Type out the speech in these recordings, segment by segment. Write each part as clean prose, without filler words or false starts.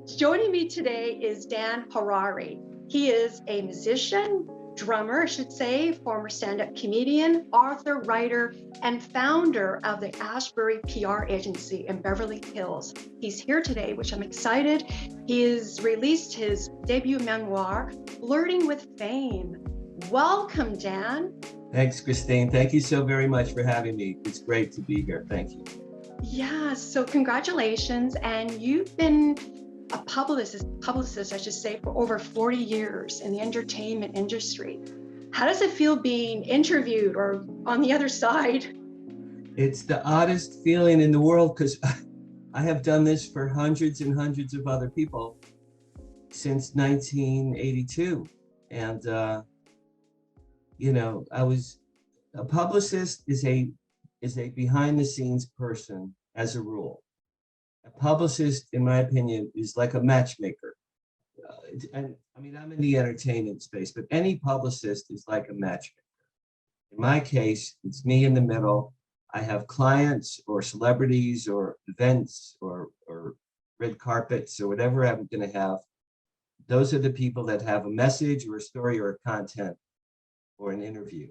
Joining me today is Dan Harary. He is a musician, drummer, I should say, former stand-up comedian, author, writer, and founder of the Ashbury PR agency in Beverly Hills. He's here today, which I'm excited. He has released his debut memoir, Flirting with Fame. Welcome, Dan. Thanks, Christine. Thank you so very much for having me. It's great to be here. Thank you. Yeah, so congratulations. And you've been a publicist, I should say, for over 40 years in the entertainment industry. How does it feel being interviewed or on the other side? It's the oddest feeling in the world because I have done this for hundreds and hundreds of other people since 1982. And, I was a publicist is a behind the scenes person as a rule. A publicist, in my opinion, is like a matchmaker. And I mean, I'm in the entertainment space, but any publicist is like a matchmaker. In my case, it's me in the middle. I have clients or celebrities or events or red carpets or whatever I'm going to have. Those are the people that have a message or a story or a content or an interview.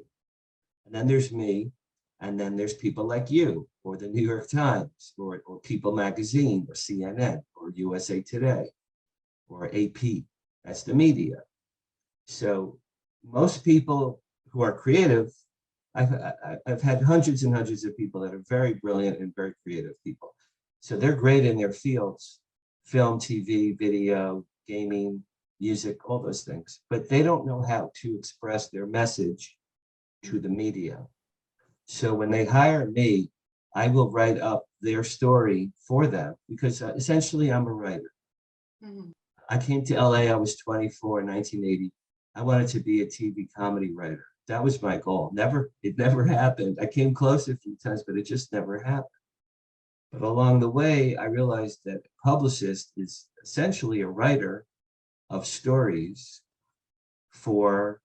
And then there's me. And then there's people like you, or the New York Times, or People Magazine, or CNN, or USA Today, or AP. That's the media. So most people who are creative, I've had hundreds and hundreds of people that are very brilliant and very creative people. So they're great in their fields, film, TV, video, gaming, music, all those things. But they don't know how to express their message to the media. So when they hire me, I will write up their story for them because essentially I'm a writer. Mm-hmm. I came to LA, I was 24 in 1980. I wanted to be a TV comedy writer. That was my goal. It never happened. I came close a few times, but it just never happened. But along the way, I realized that a publicist is essentially a writer of stories for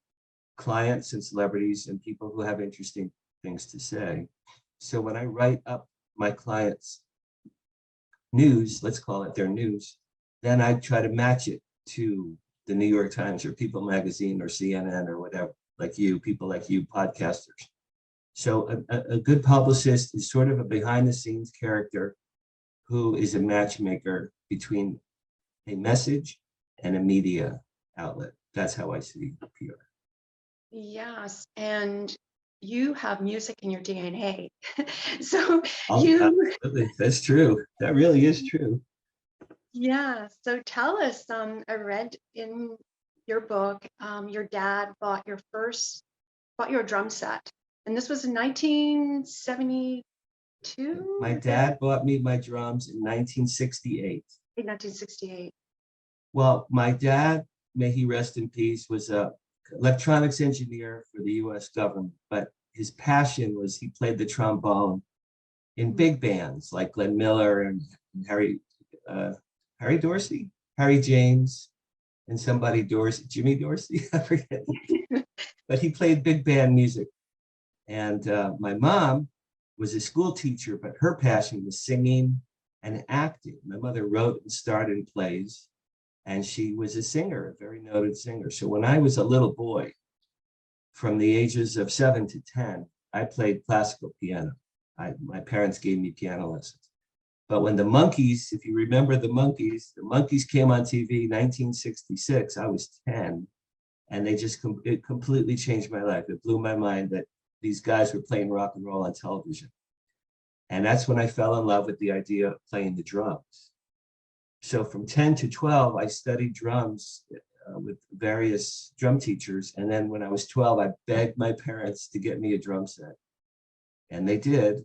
clients and celebrities and people who have interesting things to say. So when I write up my clients' news, let's call it their news, then I try to match it to the New York Times or People Magazine or CNN or whatever, people like you, podcasters. So a good publicist is sort of a behind the scenes character who is a matchmaker between a message and a media outlet. That's how I see PR. Yes, and you have music in your DNA. Absolutely. That's true. That really is true. Yeah. So tell us, I read in your book, your dad bought you a drum set. And this was in 1972? My dad bought me my drums in 1968. In 1968. Well, my dad, may he rest in peace, was a electronics engineer for the US government, but his passion was he played the trombone in big bands like Glenn Miller and Harry Dorsey, Harry James, and Jimmy Dorsey, I forget. But he played big band music. And my mom was a school teacher, but her passion was singing and acting. My mother wrote and starred in plays. And she was a singer, a very noted singer. So when I was a little boy, from the ages of 7 to 10, I played classical piano. My parents gave me piano lessons. But when the Monkees, if you remember the Monkees came on TV in 1966, I was 10. And it completely changed my life. It blew my mind that these guys were playing rock and roll on television. And that's when I fell in love with the idea of playing the drums. So from 10 to 12, I studied drums with various drum teachers. And then when I was 12, I begged my parents to get me a drum set. And they did.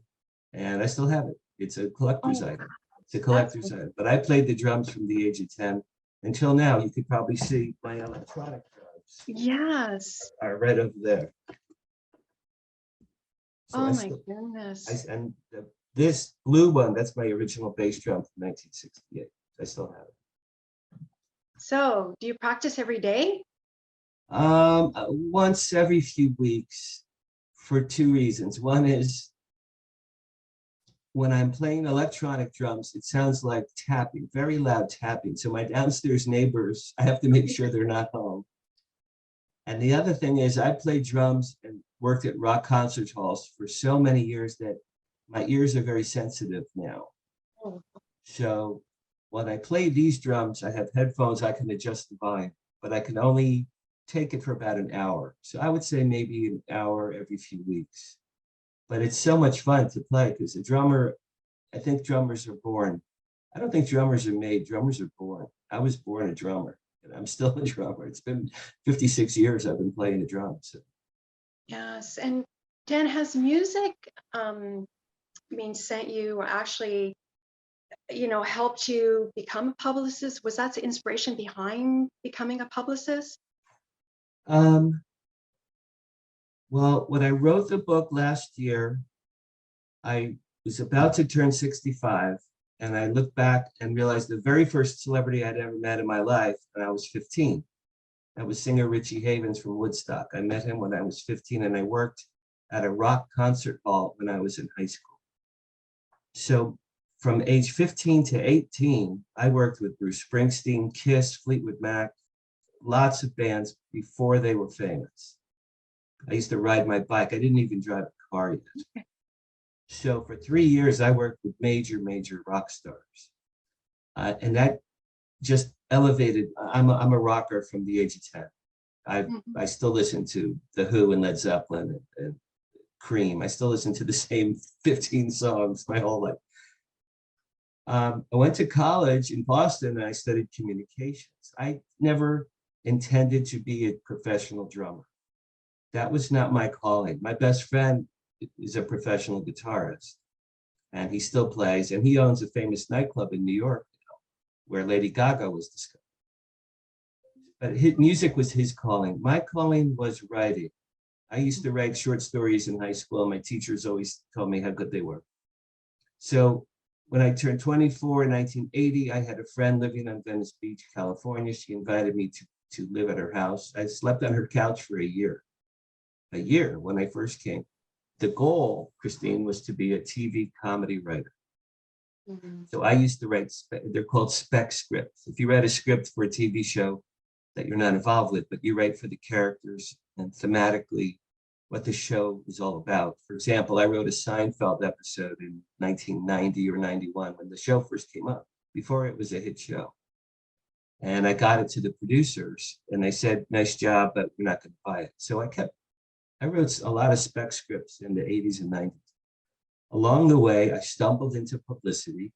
And I still have it. It's a collector's item. It's a collector's item. But I played the drums from the age of 10 until now. You could probably see my electronic drums. Yes. Are right over there. So my goodness. This blue one, that's my original bass drum from 1968. I still have it. So, do you practice every day? Once every few weeks for two reasons. One is when I'm playing electronic drums, it sounds like tapping, very loud tapping. So my downstairs neighbors, I have to make sure they're not home. And the other thing is I played drums and worked at rock concert halls for so many years that my ears are very sensitive now. Oh. So when I play these drums, I have headphones, I can adjust the volume, but I can only take it for about an hour. So I would say maybe an hour every few weeks. But it's so much fun to play because a drummer, I think drummers are born. I don't think drummers are made, drummers are born. I was born a drummer and I'm still a drummer. It's been 56 years I've been playing the drums. So. Yes. And Dan, has music, sent you or actually, helped you become a publicist? Was that the inspiration behind becoming a publicist? Well, when I wrote the book last year, I was about to turn 65, and I looked back and realized the very first celebrity I'd ever met in my life when I was 15. That was singer Richie Havens from Woodstock. I met him when I was 15, and I worked at a rock concert hall when I was in high school. So from age 15 to 18, I worked with Bruce Springsteen, Kiss, Fleetwood Mac, lots of bands before they were famous. I used to ride my bike. I didn't even drive a car yet. So for 3 years, I worked with major rock stars. And that just elevated. I'm a rocker from the age of 10. I still listen to The Who and Led Zeppelin and Cream. I still listen to the same 15 songs my whole life. I went to college in Boston and I studied communications. I never intended to be a professional drummer. That was not my calling. My best friend is a professional guitarist and he still plays, and he owns a famous nightclub in New York where Lady Gaga was discovered. But his music was his calling. My calling was writing. I used to write short stories in high school. My teachers always told me how good they were. So when I turned 24 in 1980, I had a friend living on Venice Beach, California. She invited me to live at her house. I slept on her couch for a year when I first came. The goal, Christine, was to be a TV comedy writer. Mm-hmm. So I used to write, they're called spec scripts. If you write a script for a TV show that you're not involved with, but you write for the characters and thematically what the show is all about. For example, I wrote a Seinfeld episode in 1990 or 91 when the show first came up, before it was a hit show. And I got it to the producers and they said, nice job, but we're not going to buy it. So I wrote a lot of spec scripts in the 80s and 90s. Along the way, I stumbled into publicity.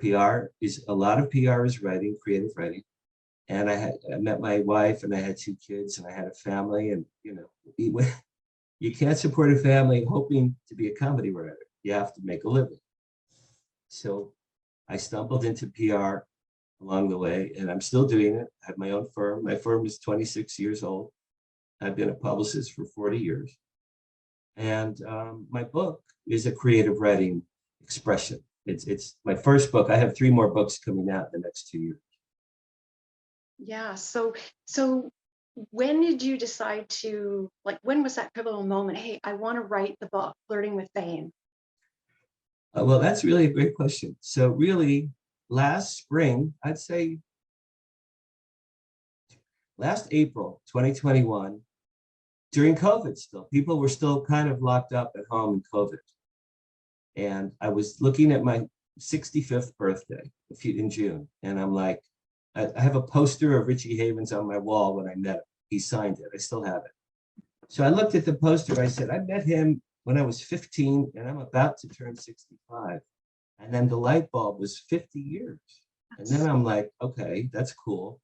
A lot of PR is writing, creative writing. And I met my wife and I had 2 kids and I had a family, and you can't support a family hoping to be a comedy writer. You have to make a living. So I stumbled into PR along the way, and I'm still doing it. I have my own firm. My firm is 26 years old. I've been a publicist for 40 years. And my book is a creative writing expression. It's my first book. I have 3 more books coming out in the next 2 years. Yeah. So when did you decide to, when was that pivotal moment? Hey, I want to write the book, Flirting with Fame. Well, that's really a great question. So really, last spring, I'd say last April, 2021, during COVID still, people were still kind of locked up at home in COVID. And I was looking at my 65th birthday in June, and I'm like, I have a poster of Richie Havens on my wall when I met him. He signed it. I still have it. So I looked at the poster. I said, I met him when I was 15 and I'm about to turn 65. And then the light bulb was 50 years. And then I'm like, okay, that's cool.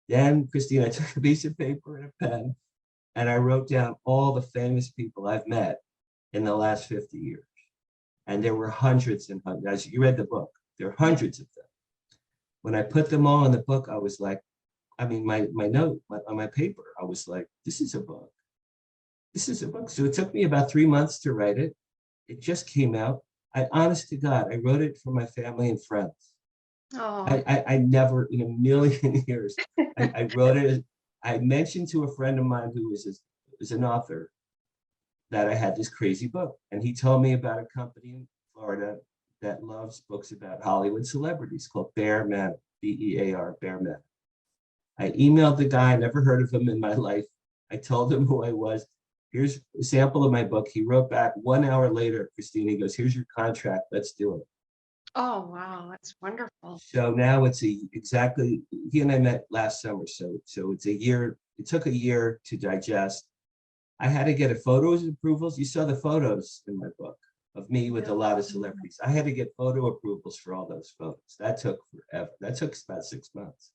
Then, Christine, I took a piece of paper and a pen and I wrote down all the famous people I've met in the last 50 years. And there were hundreds and hundreds. As you read the book, there are hundreds of them. When I put them all in the book, I was like, my note on my paper, I was like, this is a book. This is a book. So it took me about 3 months to write it. It just came out. Honest to God, I wrote it for my family and friends. Oh. I never, in a million years, I wrote it. I mentioned to a friend of mine who is an author that I had this crazy book. And he told me about a company in Florida that loves books about Hollywood celebrities called Bear Man, B-E-A-R, Bear Man. I emailed the guy, never heard of him in my life. I told him who I was. Here's a sample of my book. He wrote back 1 hour later, Christine, he goes, here's your contract, let's do it. Oh, wow, that's wonderful. So now it's exactly, he and I met last summer. So it's a year, it took a year to digest. I had to get a photos approvals. You saw the photos in my book of me with a lot of celebrities. I had to get photo approvals for all those photos. That took forever. That took about 6 months.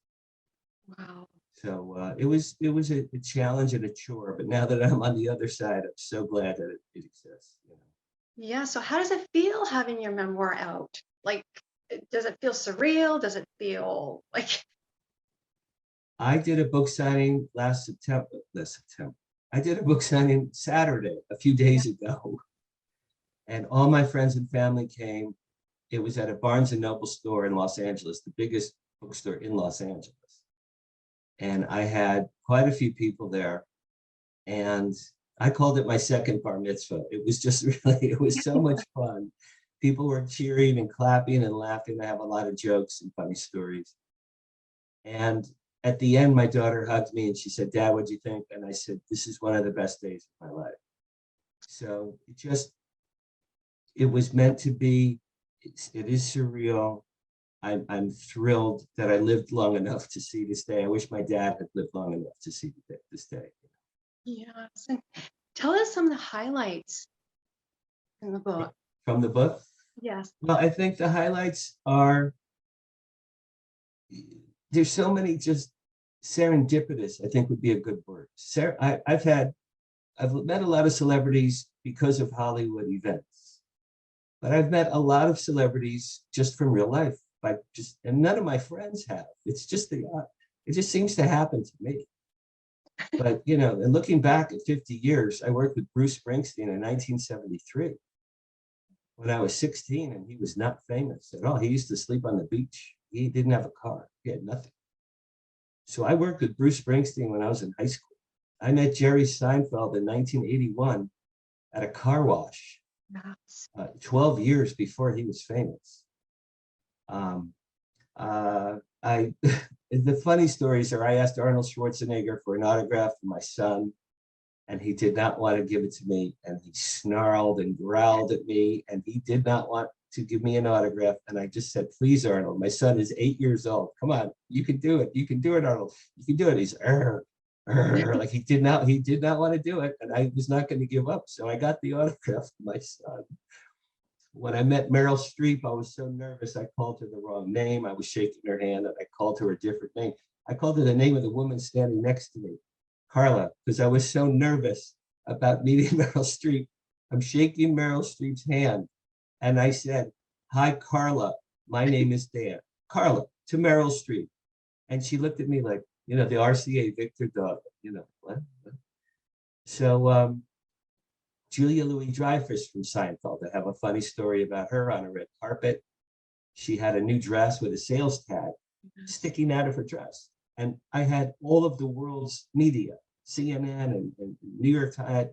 Wow. So it was a challenge and a chore, but now that I'm on the other side, I'm so glad that it exists. You know? Yeah. So how does it feel having your memoir out? Like, does it feel surreal? Does it feel like? I did a book signing last September. I did a book signing Saturday, a few days ago, and all my friends and family came. It was at a Barnes and Noble store in Los Angeles, the biggest bookstore in Los Angeles. And I had quite a few people there, and I called it my second bar mitzvah. It was just really, it was so much fun. People were cheering and clapping and laughing. I have a lot of jokes and funny stories. And at the end, my daughter hugged me and she said, Dad, what'd you think? And I said, this is one of the best days of my life. So it was meant to be. It is surreal. I'm thrilled that I lived long enough to see this day. I wish my dad had lived long enough to see this day. Yes. And tell us some of the highlights in the book. From the book? Yes. Well, I think the highlights are, there's so many just serendipitous, I think would be a good word. I've met a lot of celebrities because of Hollywood events, but I've met a lot of celebrities just from real life. And none of my friends have. It's just it just seems to happen to me. But, you know, and looking back at 50 years, I worked with Bruce Springsteen in 1973 when I was 16, and he was not famous at all. He used to sleep on the beach. He didn't have a car. He had nothing. So I worked with Bruce Springsteen when I was in high school. I met Jerry Seinfeld in 1981 at a car wash, 12 years before he was famous. The funny stories are I asked Arnold Schwarzenegger for an autograph for my son, and he did not want to give it to me, and he snarled and growled at me, and he did not want to give me an autograph. And I just said, please, Arnold, my son is 8 years old. Come on, you can do it. You can do it, Arnold. You can do it. He's like he did not want to do it, and I was not going to give up. So I got the autograph for my son. When I met Meryl Streep, I was so nervous. I called her the wrong name. I was shaking her hand, and I called her a different name. I called her the name of the woman standing next to me, Carla, because I was so nervous about meeting Meryl Streep. I'm shaking Meryl Streep's hand, and I said, hi, Carla. My name is Dan. Carla, to Meryl Streep. And she looked at me like, you know, the RCA Victor dog, you know, what? So, Julia Louis-Dreyfus from Seinfeld. I have a funny story about her on a red carpet. She had a new dress with a sales tag sticking out of her dress. And I had all of the world's media, CNN and New York Times,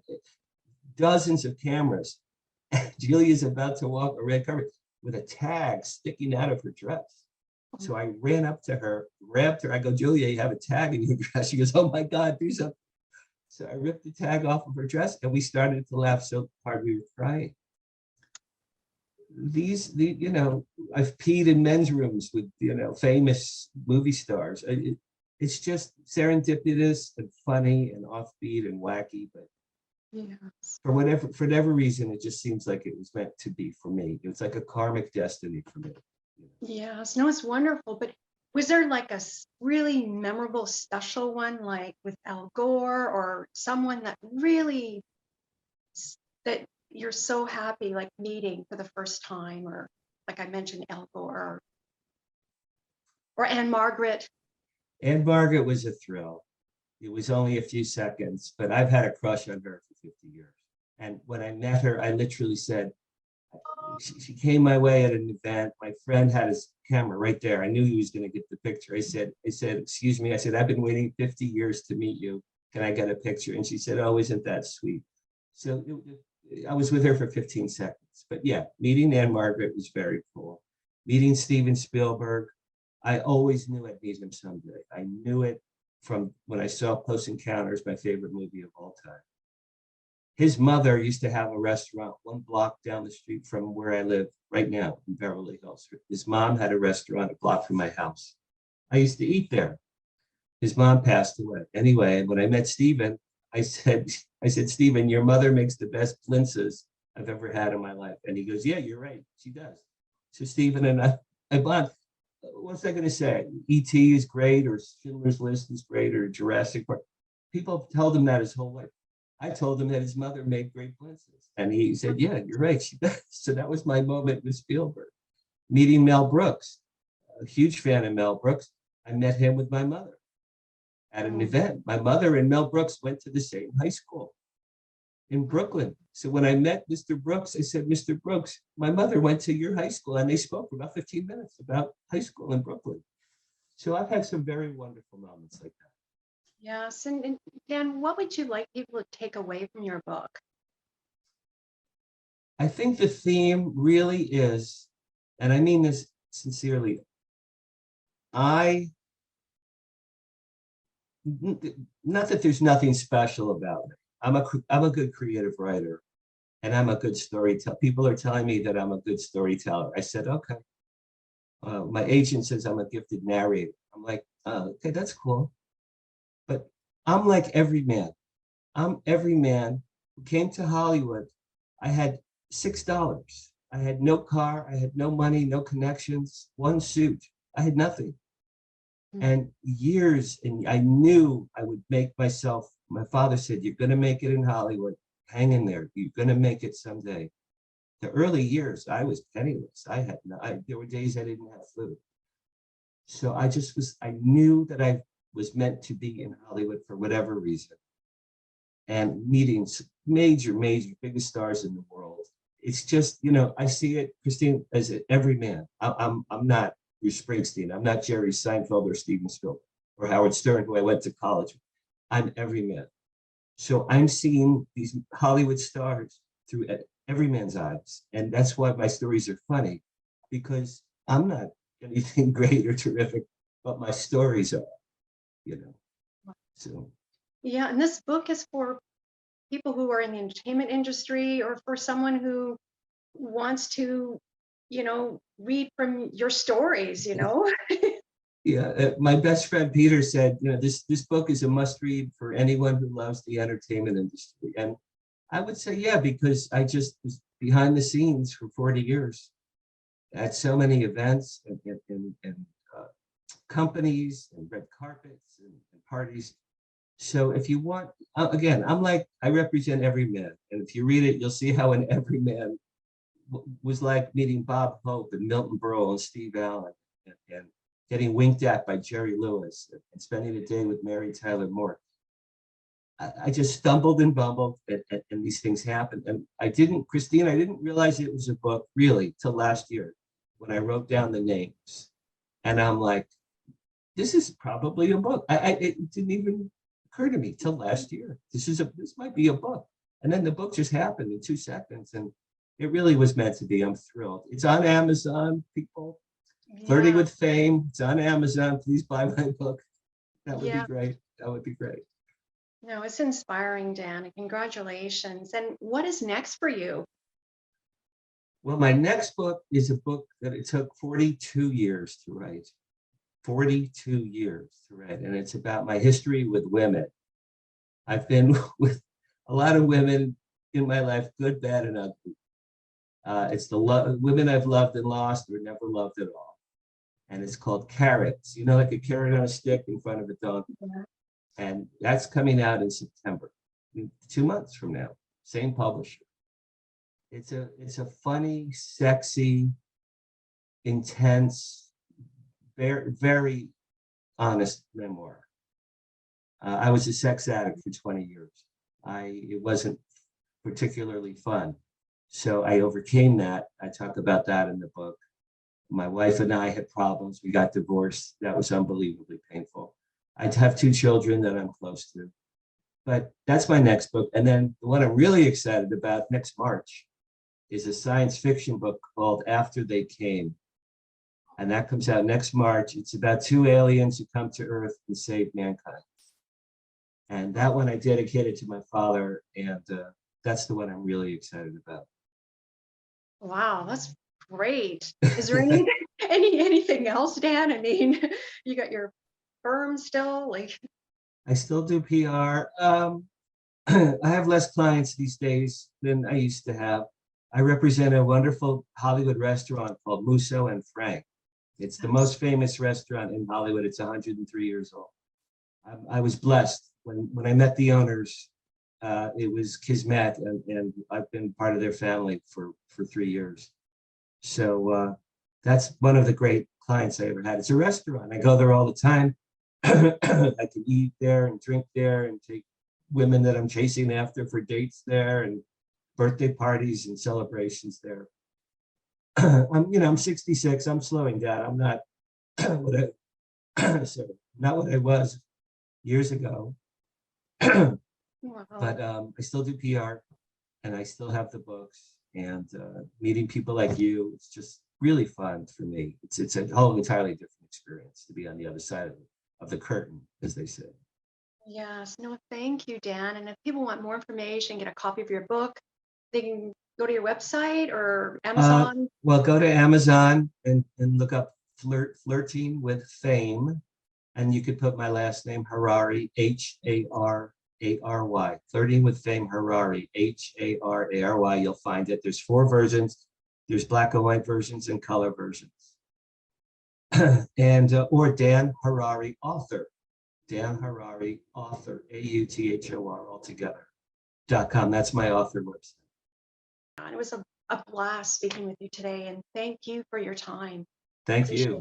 dozens of cameras. And Julia's about to walk a red carpet with a tag sticking out of her dress. So I ran up to her, grabbed her. I go, Julia, you have a tag in your dress. She goes, oh my God, do something. So I ripped the tag off of her dress, and we started to laugh so hard we were crying. You know, I've peed in men's rooms with, you know, famous movie stars. It's just serendipitous and funny and offbeat and wacky, but yes, for whatever reason, it just seems like it was meant to be for me. It was like a karmic destiny for me. You know? Yes, no, it's wonderful. But was there like a really memorable, special one, like with Al Gore, or someone that really, that you're so happy like meeting for the first time, or like I mentioned, Al Gore, or Anne Margaret? Anne Margaret was a thrill. It was only a few seconds, but I've had a crush on her for 50 years. And when I met her, I literally said, she came my way at an event. My friend had his camera right there. I knew he was going to get the picture. I said, excuse me. I said, I've been waiting 50 years to meet you. Can I get a picture? And she said, oh, isn't that sweet? So I was with her for 15 seconds. But yeah, meeting Anne Margaret was very cool. Meeting Steven Spielberg, I always knew I'd meet him someday. I knew it from when I saw Close Encounters, my favorite movie of all time. His mother used to have a restaurant 1 block down the street from where I live right now in Beverly Hills. His mom had a restaurant a block from my house. I used to eat there. His mom passed away. Anyway, when I met Steven, I said, Steven, your mother makes the best blintzes I've ever had in my life. And he goes, yeah, you're right. She does. So Steven and I bond. What's I going to say? E.T. is great, or Schindler's List is great, or Jurassic Park. People tell him that his whole life. I told him that his mother made great blintzes. And he said, yeah, you're right. She does. So that was my moment with Spielberg. Meeting Mel Brooks, a huge fan of Mel Brooks. I met him with my mother at an event. My mother and Mel Brooks went to the same high school in Brooklyn. So when I met Mr. Brooks, I said, Mr. Brooks, my mother went to your high school, and they spoke for about 15 minutes about high school in Brooklyn. So I've had some very wonderful moments like that. Yes. And Dan, what would you like people to take away from your book? I think the theme really is, and I mean this sincerely, not that there's nothing special about me. I'm a good creative writer, and I'm a good storyteller. People are telling me that I'm a good storyteller. I said, okay. My agent says I'm a gifted narrator. I'm like, okay, that's cool. But I'm like every man. I'm every man who came to Hollywood. I had $6. I had no car. I had no money, no connections, 1 suit. I had nothing. And years, and I knew I would make myself. My father said, you're going to make it in Hollywood. Hang in there. You're going to make it someday. The early years, I was penniless. There were days I didn't have food. So I knew that I was meant to be in Hollywood for whatever reason. And meeting major, biggest stars in the world. It's just, I see it, Christine, as every man. I'm not Bruce Springsteen. I'm not Jerry Seinfeld or Steven Spielberg or Howard Stern, who I went to college with. I'm every man. So I'm seeing these Hollywood stars through every man's eyes. And that's why my stories are funny, because I'm not anything great or terrific, but my stories are, So. Yeah, and this book is for people who are in the entertainment industry, or for someone who wants to, read from your stories, Yeah, my best friend Peter said, this book is a must read for anyone who loves the entertainment industry. And I would say, yeah, because I just was behind the scenes for 40 years at so many events and companies and red carpets and parties. So if you want, again, I represent every man. And if you read it, you'll see how an every man was like meeting Bob Hope and Milton Berle and Steve Allen and getting winked at by Jerry Lewis and spending a day with Mary Tyler Moore. I just stumbled and bumbled, and these things happened. And Christine, I didn't realize it was a book really till last year when I wrote down the names. And I'm like, this is probably a book. It didn't even occur to me till last year. This might be a book. And then the book just happened in 2 seconds. And it really was meant to be. I'm thrilled. It's on Amazon, people. Yeah. Flirting with Fame. It's on Amazon. Please buy my book. That would be great. That would be great. No, it's inspiring, Dan. Congratulations. And what is next for you? Well, my next book is a book that it took 42 years to write. 42 years to write. And it's about my history with women. I've been with a lot of women in my life, good, bad, and ugly. It's the women I've loved and lost or never loved at all. And it's called Carrots, like a carrot on a stick in front of a donkey. Yeah. And that's coming out in September, 2 months from now, same publisher. It's a funny, sexy, intense, very, very honest memoir. I was a sex addict for 20 years. It wasn't particularly fun. So I overcame that. I talk about that in the book. My wife and I had problems. We got divorced. That was unbelievably painful. I have 2 children that I'm close to. but that's my next book. And then the one I'm really excited about next March is a science fiction book called After They Came. And that comes out next March. It's about two aliens who come to Earth and save mankind. And that one I dedicated to my father, and that's the one I'm really excited about. Wow, that's great. Is there anything else, Dan? I mean, you got your firm still, like. I still do PR. I have less clients these days than I used to have. I represent a wonderful Hollywood restaurant called Musso and Frank. It's the most famous restaurant in Hollywood. It's 103 years old. I was blessed when I met the owners. It was kismet, and I've been part of their family for 3 years. So that's one of the great clients I ever had. It's a restaurant. I go there all the time. I can eat there and drink there and take women that I'm chasing after for dates there and birthday parties and celebrations there. I'm 66. I'm slowing down. I'm not not what I was years ago. Wow. But I still do PR, and I still have the books, and meeting people like you. It's just really fun for me. It's a whole entirely different experience to be on the other side of the curtain, as they say. Yes, no, thank you, Dan. And if people want more information, get a copy of your book, they can go to your website or Amazon. Well, go to Amazon and look up Flirting with Fame, and you could put my last name, Harary, Harary, Flirting with Fame, Harary, Harary. You'll find it. There's 4 versions. There's black and white versions and color versions. And or Dan Harary, author. Dan Harary, author, AUTHOR, altogether.com. That's my author website. And it was a blast speaking with you today, and thank you for your time. Thank Appreciate you. it.